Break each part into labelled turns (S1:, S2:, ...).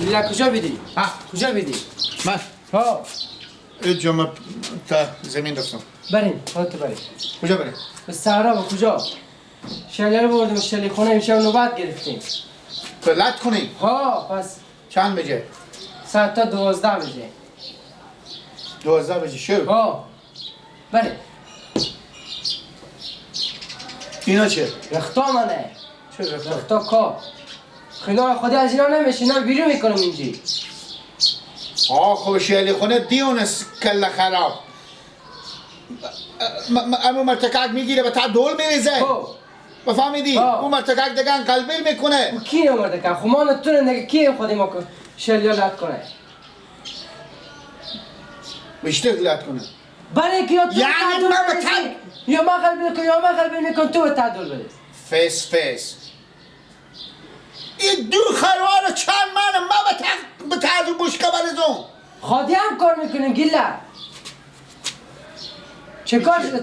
S1: گیلا کجا بیدی؟
S2: ها
S1: کجا بیدی؟
S2: من
S1: ها
S2: جمعه تا زمین رفتم
S1: بریم خودت بریم
S2: کجا بریم؟
S1: به صحرا با کجا؟ شلی رو بردیم شلی خونه امشب نوبت گرفتیم
S2: فلت کنی
S1: ها پس
S2: چند بجه؟
S1: ساعت تا 12 بجه
S2: 12 بجه شب
S1: ها بریم
S2: اینا چه؟
S1: رختا منه
S2: چه رفت؟
S1: رختا کار خیلی خودی از اینا نمیشه اینا بیرون میکنم اینجی
S2: خب شیلی خونه دیونس کل خراب امو مرتکک میگیره به تا دول میریزه
S1: خب
S2: بفهمیدی؟ اون مرتکک دگن قلبیل میکنه
S1: او کی نمارده که؟ خب ما نتونه نگه کی خودی ما که شلیا لط کنه
S2: بیشتر لط کنه
S1: برای که یا تو
S2: یعنی
S1: تعدل
S2: من به
S1: بریزی
S2: تن-
S1: یا من قلبی کن یا من قلبی میکن تو به تعدل بریز
S2: فیس این دو خروار چند منه ما به تعدل بوشکه برزون
S1: خودی هم کار میکنیم گیلا چه کار شده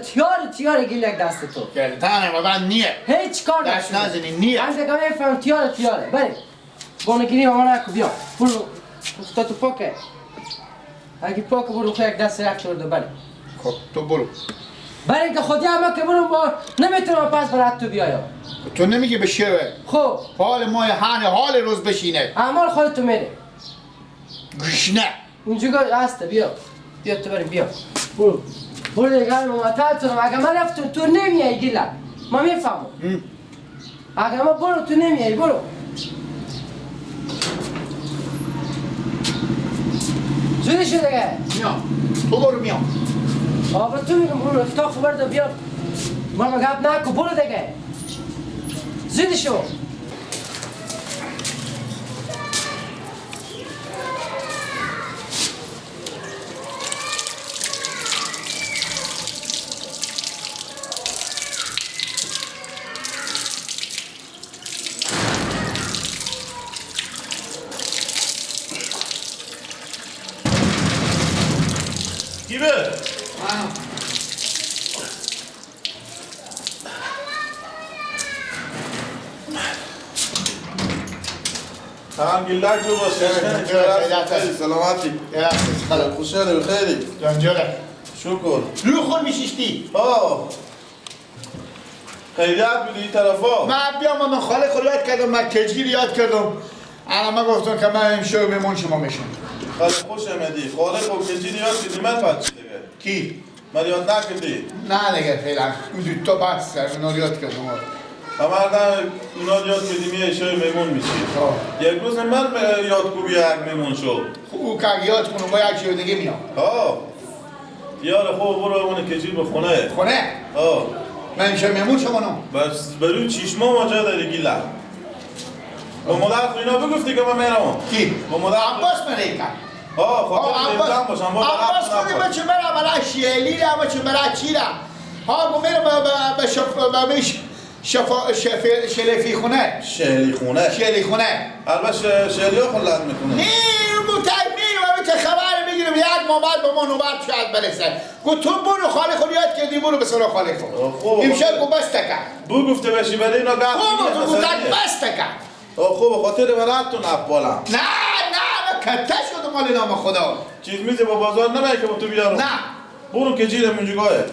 S1: تیار گیلک دست تو
S2: گردنه و من نیه
S1: هیچ کار
S2: دست
S1: نشده
S2: نزنی نیه
S1: من دیگه میفهم تیاره بریم بانگیری و من نکو بیا برو افتاد تو پاکه اگه پاکه برو خود یک دست رخت شده بریم
S2: خب تو برو
S1: بریم که خودی هم که برو با نمیتونم پس برات تو بیایم
S2: تو نمیگی بشه
S1: خب
S2: حال ما حال روز بشینه
S1: اعمال خودتو میره
S2: گشنه
S1: اونجا هسته بیا تو بریم بیا برو دیگه ما تعطیلم اگه من رفتم تو نمیای گیلا ما میفهمم اگه ما برو تو نمیای برو زودی شده دیگه
S2: میام تو برو میام
S1: آبا تو میگم برو افتاق برده بیار ما گپ نکن برو دیگه زودی شو
S3: Gibi. تمام گیلک رو باشه خیلی سلامتی خوشحاله بخیری
S2: جانجاله
S3: شکر
S2: روی خور میشیشتی
S3: خیلیت بودی این طرفا
S2: من بیام من خاله خود یاد کردم من کجگیر یاد کردم الان من گفتم که من امشو میمون شما میشم
S3: خیلی خوش امدی خاله خوب کجی یاد کردی من پچی دیگه
S2: کی؟
S3: من یاد نکردی
S2: نه دیگه فعلا اون تو بس سر اونا یاد کردم
S3: مردم اونا یاد کردی میای شای میمون میشی یک روز من یاد کوبی یک میمون شد
S2: او که یاد کنم با یک جای دیگه میام
S3: یار خوب برو اون کجی به خونه
S2: خونه؟ من امشو میمون شما نم
S3: بس برای چشما ما جا داری گیلا با مادر خو اینا بگفتی که من میرم
S2: کی؟
S3: با مادر
S2: عباس مریکا
S3: خاطر نمیدم باشم
S2: عباس کنی بچه برا برا شیلی را بچه برا چی را ها میرم به شلفی خونه
S3: شهلی خونه
S2: شیلی خونه
S3: البته شهلی ها خلط میکنه
S2: نی متعمی و چه خبر میگیرم یک ما بعد به ما نوبت شاید برسه گفت تو برو خاله خود یاد کردی برو به سراغ خاله خود امشب گو بس تکن
S3: بو گفته باشی ولی اینا گفت
S2: تو گفتن بس تکن
S3: خوب خاطر براتون اپالم
S2: نه کته شد مال نام خدا
S3: چیز میزه با بازار نمیای که با تو بیارم
S2: نه
S3: برو که جیرم اونجگاهه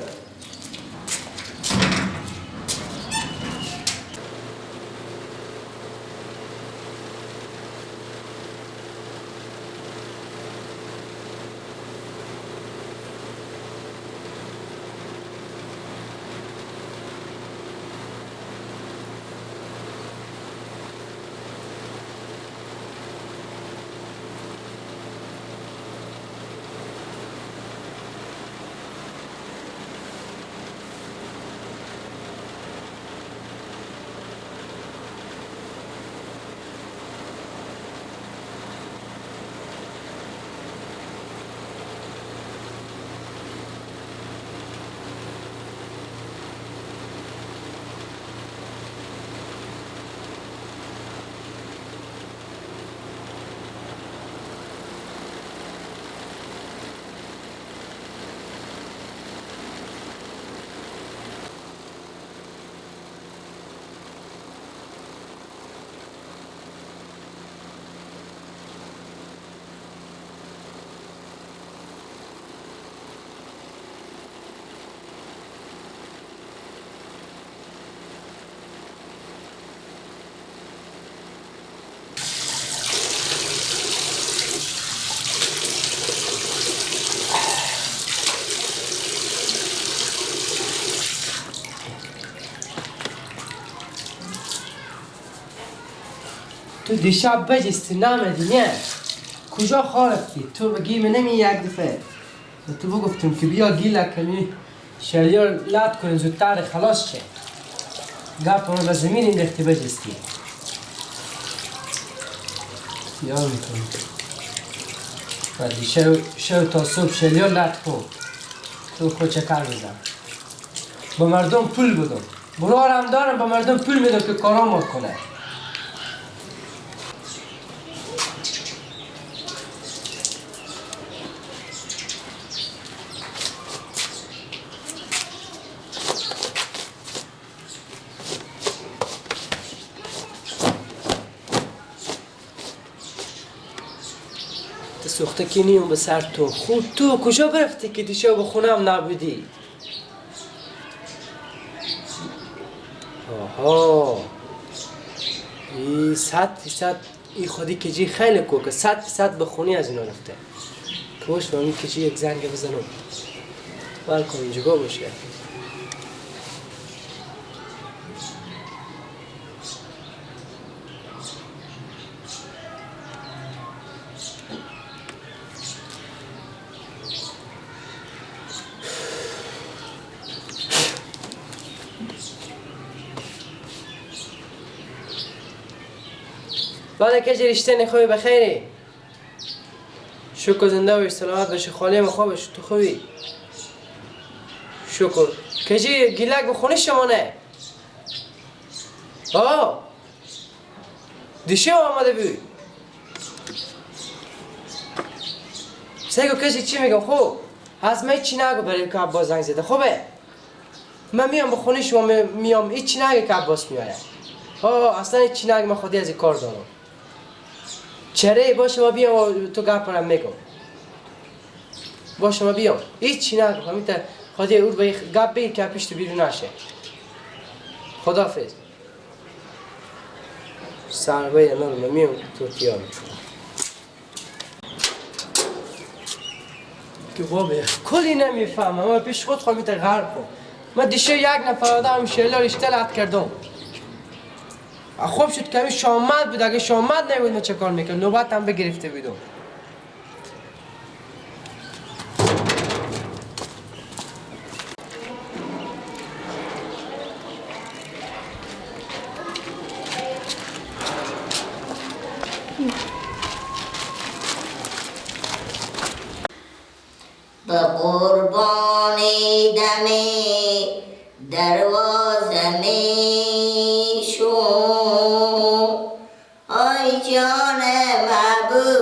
S1: تو دیشب بجستی نامدی نه کجا خارفتی تو بگی من نمی یک دفعه تو بگفتم که بیا گیله کنی شلیار لط کنی زودتر خلاص شه گفت اون به زمین انداختی بجستی یا میکنی ولی شو تا صبح شلیار لط کن تو خود چکر بزن با مردم پول بدم برارم دارم با مردم پول میدم که کارام کنه سوخته که نیم به سر تو خود تو کجا برفتی که دیشب به خونم نبودی آها این 100% این خودی کجی خیلی کوکه 100% به خونی از اینا رفته کوش و این کجی یک زنگ بزنم بلکن اینجا باشه بعد که رشته نخوای بخیری شکر زنده و سلامت بشه خالی مخواه بشه تو خوبی شکر کجی گیلک بخونی شما نه دیشه آمده بی سیگو کجی چی میگم خوب از من چی نگو برای که عباس زنگ زده خوبه من میام بخونی شما میام ایچی نگه که عباس میاره اصلا ایچی نگه من خودی از این کار دارم چره باشه ما بیام تو گپ کنم میگم باشه ما بیام هیچی نگو همیتا خودی او به گپ بگیر که پیش تو بیرون نشه خداحافظ سربای امان ما میام ترکیه که بابه کلی نمیفهمم اما پیش خود خواهمیتا غرب کن من دیشه یک نفر آدم شیلا رشته لط کردم خوب شد که همین شامد بود اگه شامد نبود من چه کار میکنم نوبت هم بگرفته بودم
S4: به قربان دم دروازه میشو آی جان محبوب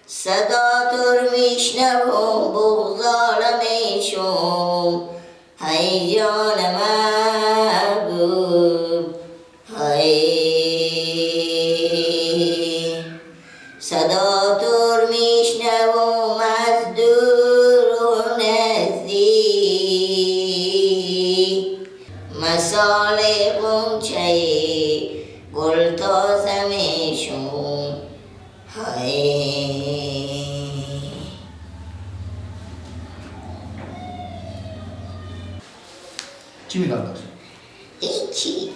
S4: صدا تر میشنوم بغضال میشم ای جان محبوب ای صدا تر میشنوم از دور و نزدیک مثال غنچه گل تازه میشم
S2: چی میگم داشت؟
S4: هیچی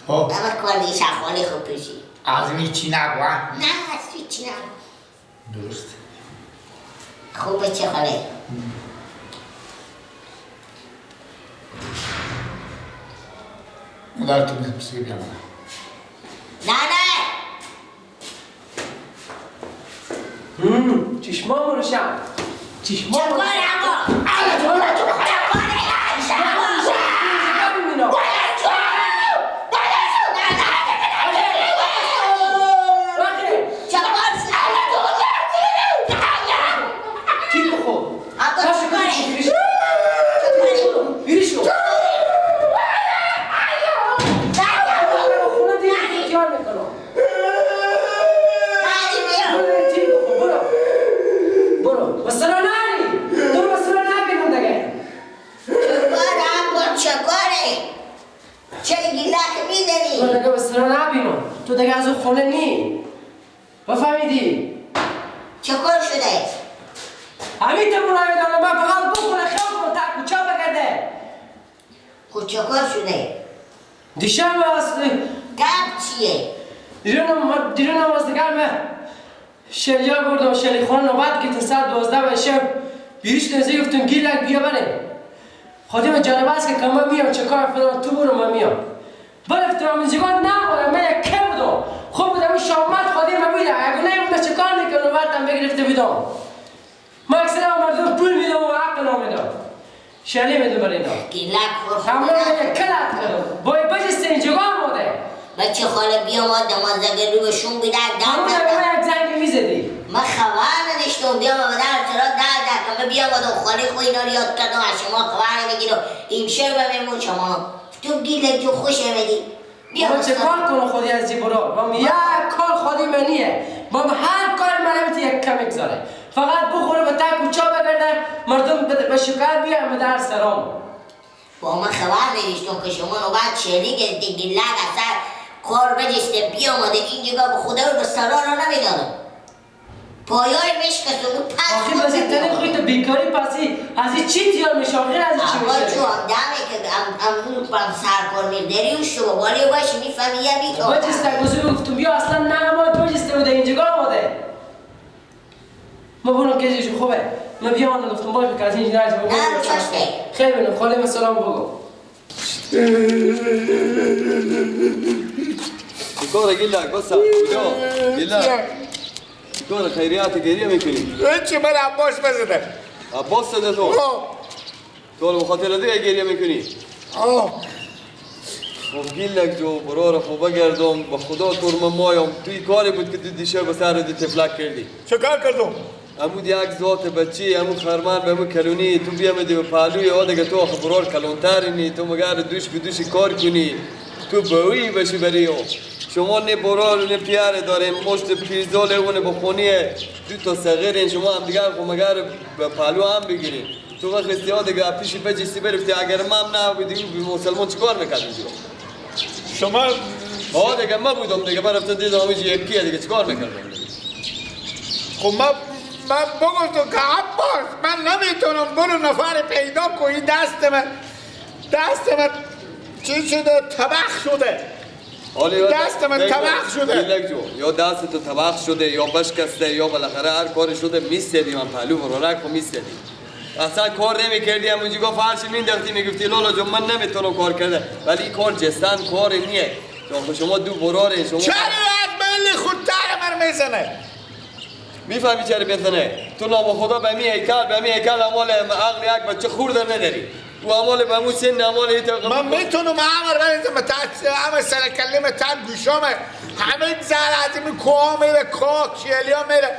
S4: اما کاری شخوالی خوب پیشی
S2: از این چی نگو
S4: نه از هیچی نگو
S2: درست
S4: خوبه چه خاله
S2: مدار تو بسی بیام
S4: نه
S1: چشمام روشن چشمام
S4: چه کار اما
S1: تو دیگه از اون خونه نی بفهمیدی؟
S4: چه کار شده؟
S1: همین تمونه دارم من فقط بخونه خیلی کنم تا کچا بگرده
S4: خود چه کار شده؟
S1: دیشب از
S4: گپ چیه؟
S1: دیرون نماز دیگر من شلیا بردم شلی خان نوبت که تا ساعت 12 به شب بیریش نزدیک گفتم گیلک بیا بریم خودم جانب است که کم میام چه کار فلان تو برو من میام برفتم اینجا نبودم من یک که بودم خوب بودم این شامت خودم میدم اگه نمیدم چه کار میکنم نوبتم بگرفته بیدم ما اکثر مردم پول میدم و عقل نمیدم شلی میدم برای اینا
S4: گیلک خور
S1: همه من یک کلت کردم باید بجسته اینجا آماده
S4: بچه خاله بیا ما دوازده رو بهشون بیدر
S1: همون
S4: دم
S1: یک زنگ میزدی
S4: من خبر نداشتم بیام و در چرا در که بیام و خاله خو اینا رو یاد کردم از شما خبر نمیگیرم این شعر بمیمون شما تو گیلک جو خوش امدی بیا
S1: من چه کار کنم خودی از جیبورا با یک کار خودی منیه با هر کار من یک کم اگذاره فقط بخوره به تک و چا بگرده مردم به شکر بیان در سرام
S4: با من خبر نداشتم که شما نوبت شعری گرفتی گیلک اثر کار بجسته بیامده این جگاه به خدا رو به سرا رو نمیدانم پایای مشکست رو پس
S1: آخی بزیدتنی خوی تو بیکاری پسی از این چی تیار میشه آخیر از این چی
S4: اما
S1: میشه
S4: چون دمه که امروز پرم سرکار میردری و شما بالی باشی میفهمی یه بیت آمد
S1: بجسته گذاری گفتم بیا اصلا نه آماد بجسته بوده این جگاه آماده ما برون کزیشو خوبه من بیا آمده گفتم باش بکر از این جنرج
S4: نه رو چاشته
S1: خیلی بینم خاله من سلام بگو
S5: شكرا گیلک بس کجا گیلک شكرا خیریات گریه میکنی
S2: چی من عباس بزنه
S5: عباس صده تو تو بخاطر دیگه گریه میکنی خب گیلک جو برار خوب بگردم با خدا ترم مایم توی کاری بود که تو دیشه به سر دی تفلک کردی
S2: چه کار کردم؟
S5: امود یک ذات بچی امود خرمان به امود کلونی تو بیامدی به پهلوی آدگه تو آخه برار کلونترینی تو مگر دوش به دوش کار کنی تو بویی بشی بریو شما نه برار نه پیاره داریم مشت پیرزال اونه بخونیه دو تا صغیرین شما هم دیگر خو مگر به پهلو هم بگیرین تو وقت استیاد دیگه پیشی بجستی برفتی اگر من نه بودی به مسلمان چیکار میکردی
S2: شما
S5: دیگه ما بودم دیگه برفته دیدم همیشه یکیه دیگه چیکار میکردم
S2: خب من بگفتم که عباس من نمیتونم برو نفر پیدا کنی دست من چی شده تبخ شده دست من تبخ شده
S5: گیلک جو یا دست تو تبخ شده یا بشکسته یا بالاخره هر کاری شده میستدی من پهلو برارک و میستدی اصلا کار نمیکردی همونجی گفت هرچی مینداختی میگفتی لالا جو من نمیتونم کار کرده ولی این کار جستن کار نیه شما دو براره شما
S2: چرا از ملی خودتر من میزنه
S5: میفهمی چرا بزنه تو نام خدا به می هیکل امال عقل یک بچه خورده نداری و امال به مو سن امال
S2: من میتونم عمر بریزم همه سر کلمه تن گوشامه همه زر از این کوها میره کاک شیلیا میره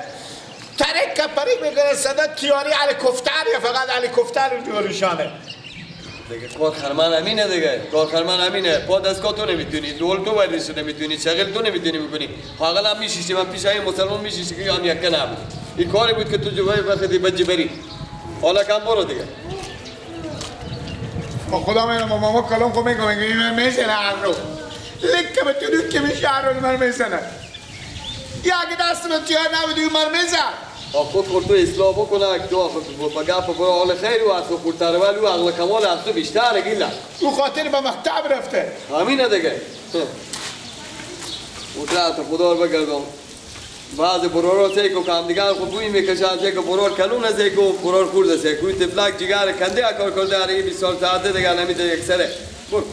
S2: ترک کپری میکنه صدا تیاری هلیکوپتر فقط هلیکوپتر جوریشانه
S5: دیگه کار خرمان امینه دیگه کار خرمان امینه پا دستگاه تو نمیتونی دول تو بردش نمیتونی شغل تو نمیتونی بکنی حالا هم میشیشی من پیش این مسلمان میشیشی که هم یکه نبود این کاری بود که تو جوای وقتی بجی بری حالا کم برو دیگه
S2: با خدا میرم ماما کلام خود میگم این من میزنه هر رو لکه به تو که میشه هر رو من میزنه یا اگه دست من تیار نبودی من میزن
S5: خود تو اصلاح بکنه تو بگه برو حال خیر و اصلا خورتره ولی و عقل کمال از تو بیشتره گیله
S2: او خاطر به مکتب رفته
S5: همینه دیگه اتره تا خدا رو بگردم بعض برارا سیکو که هم دیگر خود بوی میکشن سیکو برار کلون سیکو برار خورده سیکو تفلک جگر کنده اکار کرده هر 20 سال ساعته دیگر نمیده یک سره برو